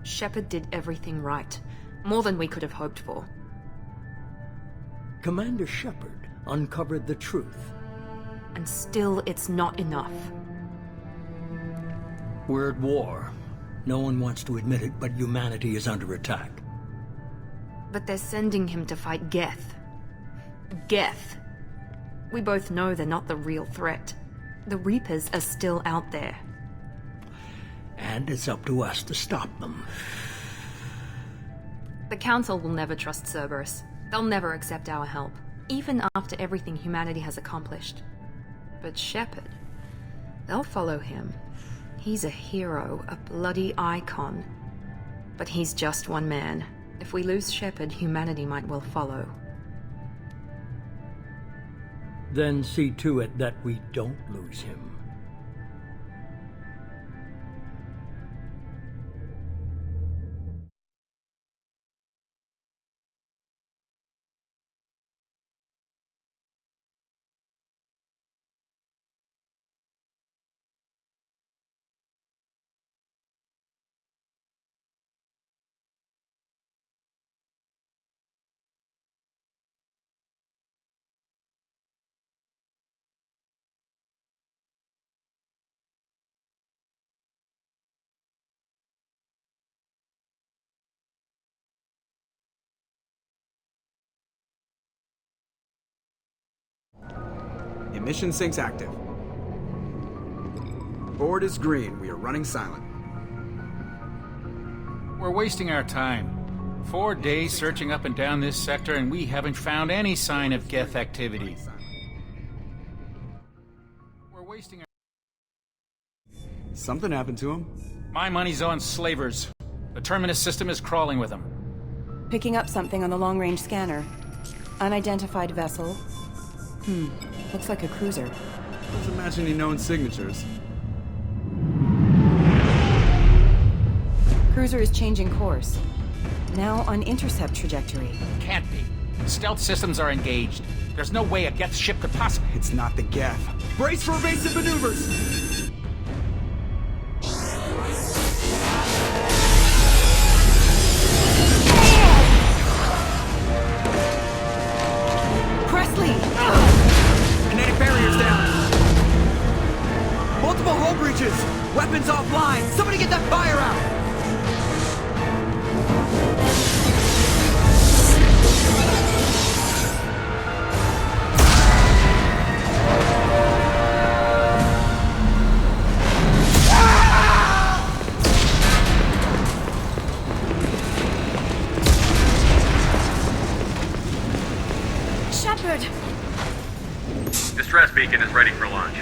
Shepard did everything right. More than we could have hoped for. Commander Shepard uncovered the truth. And still, it's not enough. We're at war. No one wants to admit it, but humanity is under attack. But they're sending him to fight Geth. Geth. We both know they're not the real threat. The Reapers are still out there. And it's up to us to stop them. The Council will never trust Cerberus. They'll never accept our help, even after everything humanity has accomplished. But Shepard, they'll follow him. He's a hero, a bloody icon. But he's just one man. If we lose Shepard, humanity might well follow. Then see to it that we don't lose him. Emission sinks active. Board is green. We are running silent. We're wasting our time. 4 days searching up and down this sector, and we haven't found any sign of Geth activity. We're wasting our... Something happened to him. My money's on slavers. The Terminus system is crawling with them. Picking up something on the long-range scanner. Unidentified vessel. Looks like a cruiser. I was imagining known signatures. Cruiser is changing course. Now on intercept trajectory. Can't be. Stealth systems are engaged. There's no way a Geth ship could possibly... It's not the Geth. Brace for evasive maneuvers! Kinetic barriers down! Multiple hull breaches! Weapons offline! Somebody get that fire out! Shepard! Distress beacon is ready for launch.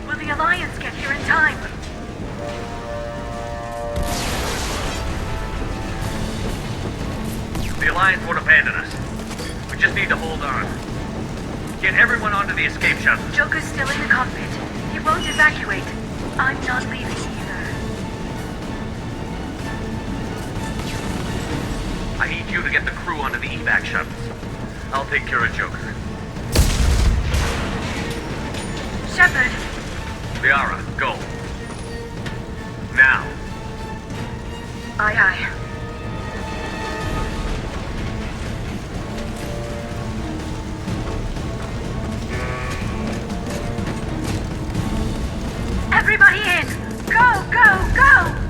Will the Alliance get here in time? The Alliance won't abandon us. We just need to hold on. Get everyone onto the escape shuttle. Joker's still in the cockpit. He won't evacuate. I'm not leaving either. I need you to get the crew onto the evac shuttles. I'll take care of Joker. Shepard! Liara, go. Now. Aye, aye. Everybody in! Go, go, go!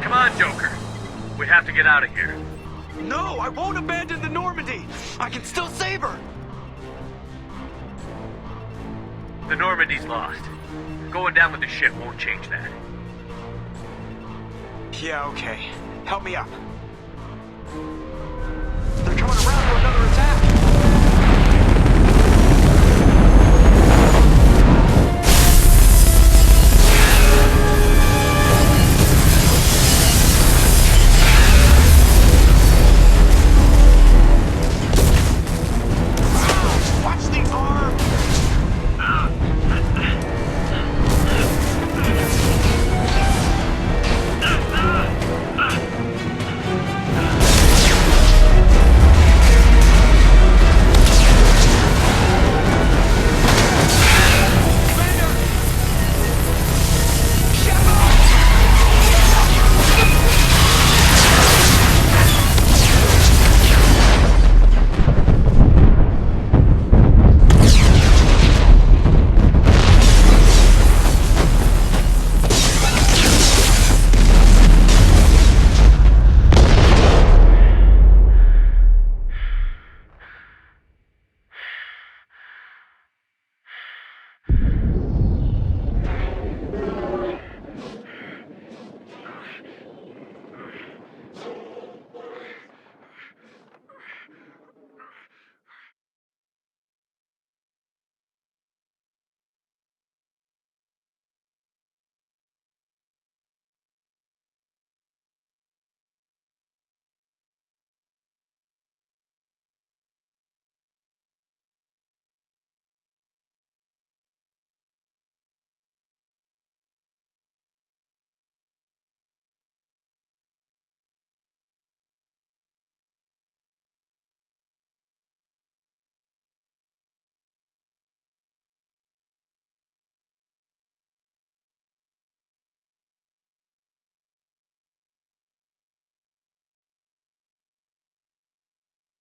Come on, Joker. We have to get out of here. No, I won't abandon the Normandy! I can still save her! The Normandy's lost. Going down with the ship won't change that. Yeah, okay. Help me up. They're coming around for another attack!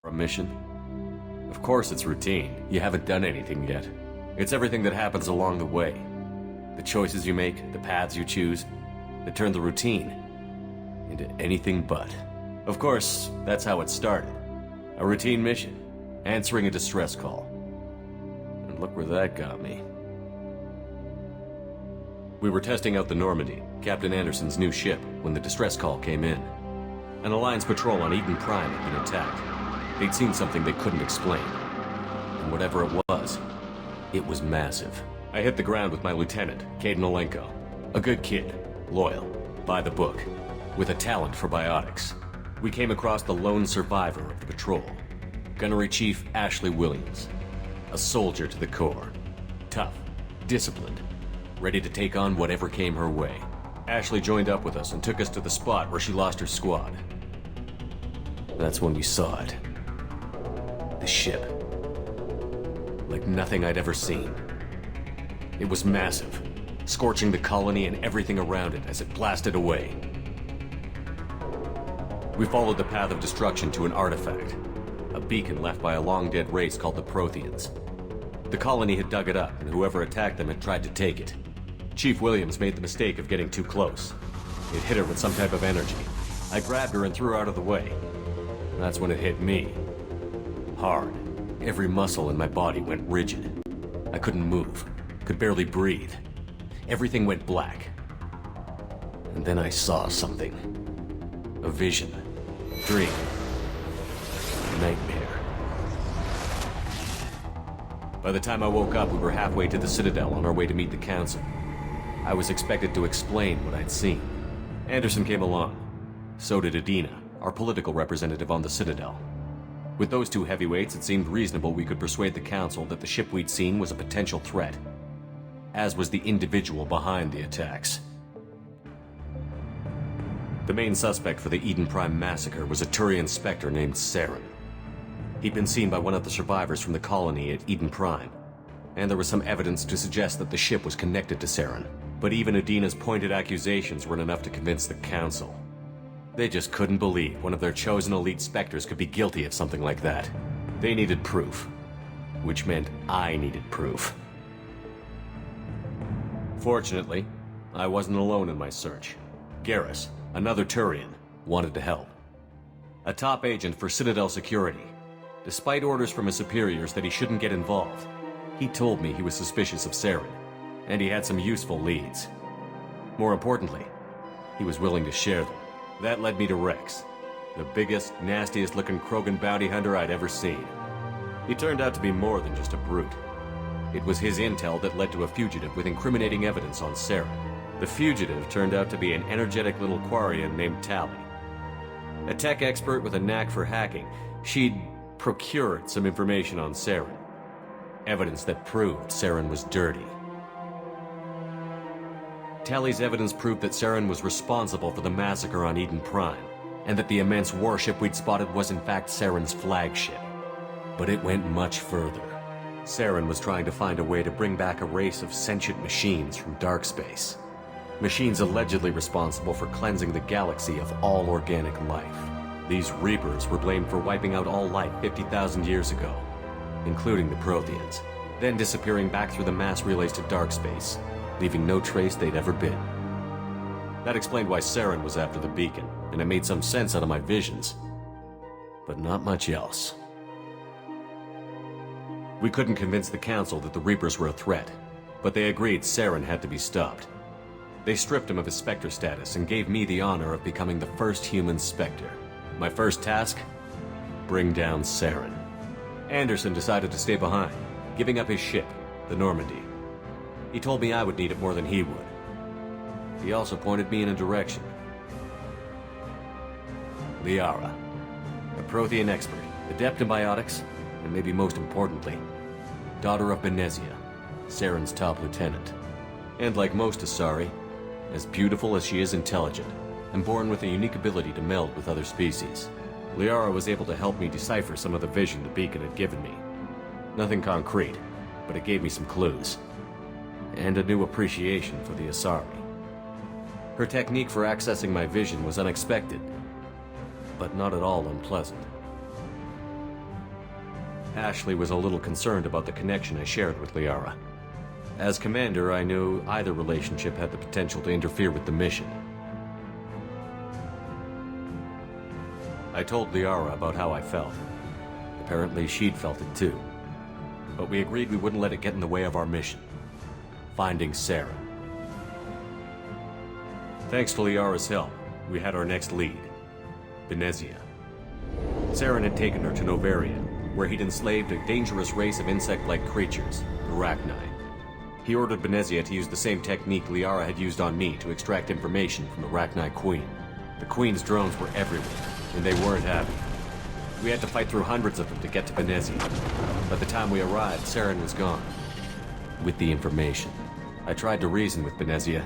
A mission? Of course it's routine. You haven't done anything yet. It's everything that happens along the way. The choices you make, the paths you choose, that turn the routine into anything but. Of course, that's how it started. A routine mission, answering a distress call. And look where that got me. We were testing out the Normandy, Captain Anderson's new ship, when the distress call came in. An Alliance patrol on Eden Prime had been attacked. They'd seen something they couldn't explain. And whatever it was massive. I hit the ground with my lieutenant, Caden Olenko. A good kid, loyal, by the book, with a talent for biotics. We came across the lone survivor of the patrol, Gunnery Chief Ashley Williams. A soldier to the core. Tough, disciplined, ready to take on whatever came her way. Ashley joined up with us and took us to the spot where she lost her squad. That's when we saw it. The ship. Like nothing I'd ever seen. It was massive, scorching the colony and everything around it as it blasted away. We followed the path of destruction to an artifact, a beacon left by a long-dead race called the Protheans. The colony had dug it up, and whoever attacked them had tried to take it. Chief Williams made the mistake of getting too close. It hit her with some type of energy. I grabbed her and threw her out of the way. That's when it hit me. Hard. Every muscle in my body went rigid. I couldn't move, could barely breathe. Everything went black. And then I saw something. A vision. Dream. Nightmare. By the time I woke up, we were halfway to the Citadel on our way to meet the Council. I was expected to explain what I'd seen. Anderson came along. So did Adina, our political representative on the Citadel. With those two heavyweights, it seemed reasonable we could persuade the Council that the ship we'd seen was a potential threat, as was the individual behind the attacks. The main suspect for the Eden Prime massacre was a Turian Spectre named Saren. He'd been seen by one of the survivors from the colony at Eden Prime, and there was some evidence to suggest that the ship was connected to Saren. But even Adina's pointed accusations weren't enough to convince the Council. They just couldn't believe one of their chosen elite Spectres could be guilty of something like that. They needed proof, which meant I needed proof. Fortunately, I wasn't alone in my search. Garrus, another Turian, wanted to help. A top agent for Citadel Security. Despite orders from his superiors that he shouldn't get involved, he told me he was suspicious of Saren, and he had some useful leads. More importantly, he was willing to share them. That led me to Rex, the biggest, nastiest-looking Krogan bounty hunter I'd ever seen. He turned out to be more than just a brute. It was his intel that led to a fugitive with incriminating evidence on Saren. The fugitive turned out to be an energetic little Quarian named Tali. A tech expert with a knack for hacking, she'd procured some information on Saren. Evidence that proved Saren was dirty. Tali's evidence proved that Saren was responsible for the massacre on Eden Prime, and that the immense warship we'd spotted was in fact Saren's flagship. But it went much further. Saren was trying to find a way to bring back a race of sentient machines from dark space. Machines allegedly responsible for cleansing the galaxy of all organic life. These Reapers were blamed for wiping out all life 50,000 years ago, including the Protheans, then disappearing back through the mass relays to dark space, leaving no trace they'd ever been. That explained why Saren was after the beacon, and it made some sense out of my visions. But not much else. We couldn't convince the Council that the Reapers were a threat, but they agreed Saren had to be stopped. They stripped him of his Spectre status and gave me the honor of becoming the first human Spectre. My first task? Bring down Saren. Anderson decided to stay behind, giving up his ship, the Normandy. He told me I would need it more than he would. He also pointed me in a direction. Liara, a Prothean expert, adept in biotics, and maybe most importantly, daughter of Benezia, Saren's top lieutenant. And like most Asari, as beautiful as she is intelligent, and born with a unique ability to meld with other species. Liara was able to help me decipher some of the vision the beacon had given me. Nothing concrete, but it gave me some clues. And a new appreciation for the Asari. Her technique for accessing my vision was unexpected, but not at all unpleasant. Ashley was a little concerned about the connection I shared with Liara. As commander, I knew either relationship had the potential to interfere with the mission. I told Liara about how I felt. Apparently she'd felt it too. But we agreed we wouldn't let it get in the way of our mission. Finding Saren. Thanks to Liara's help, we had our next lead, Benezia. Saren had taken her to Novaria, where he'd enslaved a dangerous race of insect-like creatures, the Rachni. He ordered Benezia to use the same technique Liara had used on me to extract information from the Rachni Queen. The Queen's drones were everywhere, and they weren't happy. We had to fight through hundreds of them to get to Benezia. By the time we arrived, Saren was gone. With the information, I tried to reason with Benezia,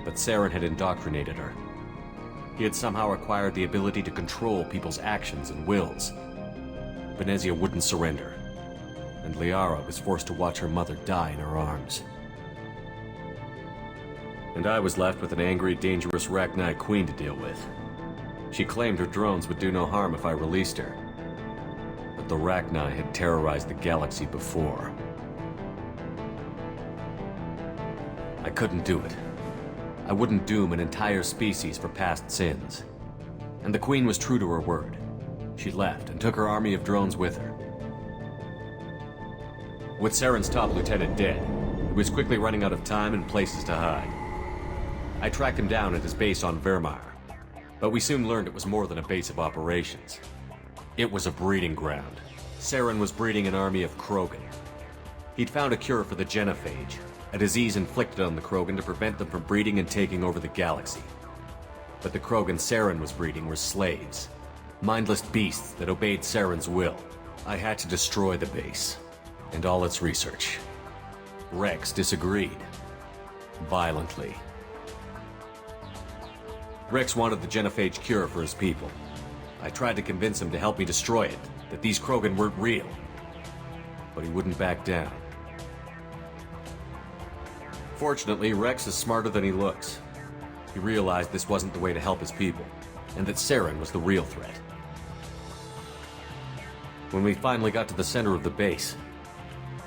but Saren had indoctrinated her. He had somehow acquired the ability to control people's actions and wills. Benezia wouldn't surrender, and Liara was forced to watch her mother die in her arms. And I was left with an angry, dangerous Rachni Queen to deal with. She claimed her drones would do no harm if I released her. But the Rachni had terrorized the galaxy before. I couldn't do it. I wouldn't doom an entire species for past sins. And the Queen was true to her word. She left and took her army of drones with her. With Saren's top lieutenant dead, he was quickly running out of time and places to hide. I tracked him down at his base on Vermeer, but we soon learned it was more than a base of operations. It was a breeding ground. Saren was breeding an army of Krogan. He'd found a cure for the genophage, a disease inflicted on the Krogan to prevent them from breeding and taking over the galaxy. But the Krogan Saren was breeding were slaves, mindless beasts that obeyed Saren's will. I had to destroy the base, and all its research. Rex disagreed. Violently. Rex wanted the genophage cure for his people. I tried to convince him to help me destroy it, that these Krogan weren't real. But he wouldn't back down. Fortunately, Rex is smarter than he looks. He realized this wasn't the way to help his people, and that Saren was the real threat. When we finally got to the center of the base,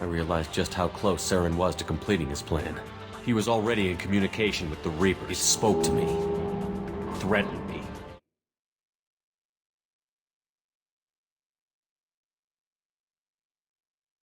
I realized just how close Saren was to completing his plan. He was already in communication with the Reapers. He spoke to me, threatened me.